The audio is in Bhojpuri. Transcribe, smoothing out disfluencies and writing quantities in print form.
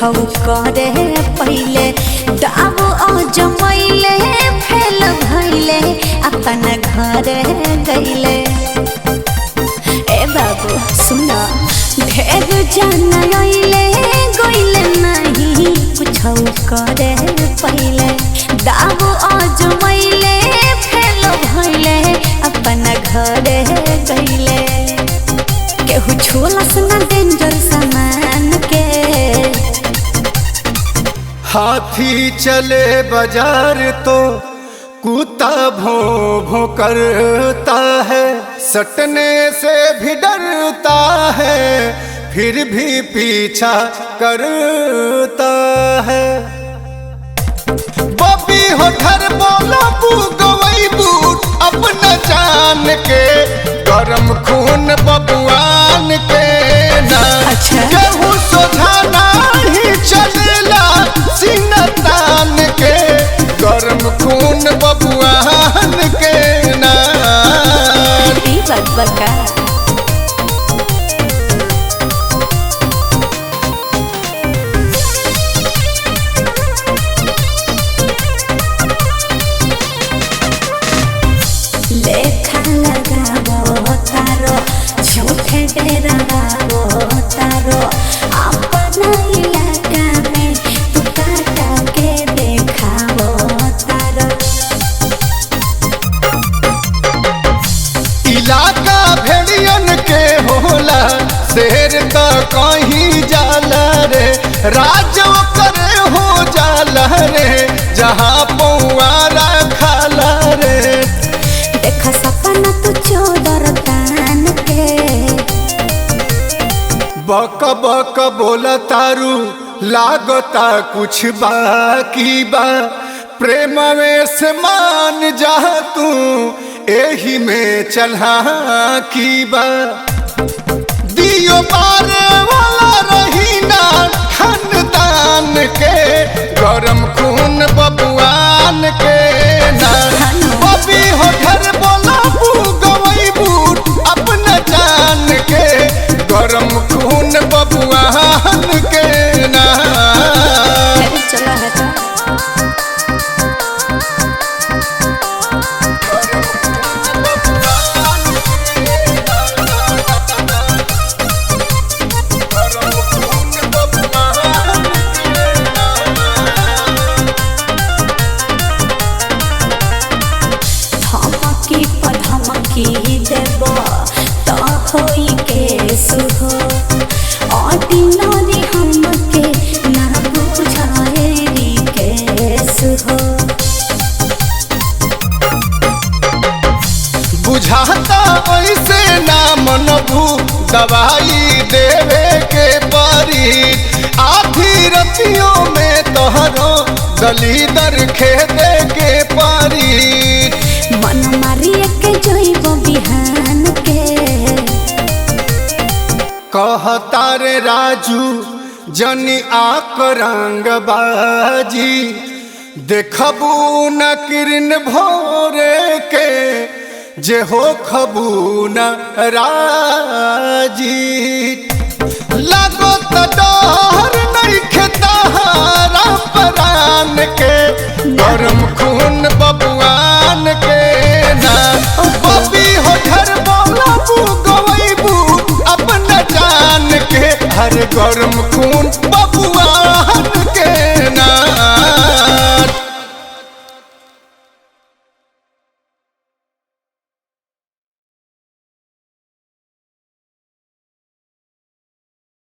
कुछौ करे पहले दाव जमैले फेल भैले अपन घर गईले। ए बाबू सुना ढेर जान आइले गईले नहीं कुछौ करे पहले दाव जमैले फेल भैले अपन घर गईले। केहू छुलस ना डेंजर सामान के। हाथी चले बाजार तो कुत्ता भों भों करता है, सटने से भी डरता है फिर भी पीछा करता है। बबी हो घर बोला बू गवई बूट अपना जान के, गरम खून बबुआन के ना। अच्छा। केहू सोझाना ही चलेला सीना तान के, गरम खून बबुआन के ना। ई बात बका लेखा लगावो तारो झूठे डरावो तारो अपना इलाका में तू काटा के देखावो तारो। इलाका भेड़ियन के होला शेर तो कहीं जाला रे, राजो करे हो जाला रे जहाँ पौआरा खाला रे। देखा सपना तू चोदर तान के। बक बक बोला तारू लागता कुछ बाकी बा, प्रेम में से मान जा तू एही में चला की बा। दियो बारे वाला रही ना खानदान के, गरम खून बबुआन के ना। बबी हो घर बोला बू गवई बूट अपना जान के, गरम खून बबुआन के ना। चला है तो धमकी पर धमकी देबो तो होई के सुहो। ऑर्डिनरी हमके ना बुझाएरी के सुहो। बुझाता ऐसे ना मनबू दवाई देवे के परी, आधी रतियों में तोहरो दलीदर खेदे के परी। मन मारिए के जोइबो बिहान के। कहता रे राजू जनी आक रंग बाजी, देखबू न किरण भोरे के जे हो खबू न राजी। लागो त डर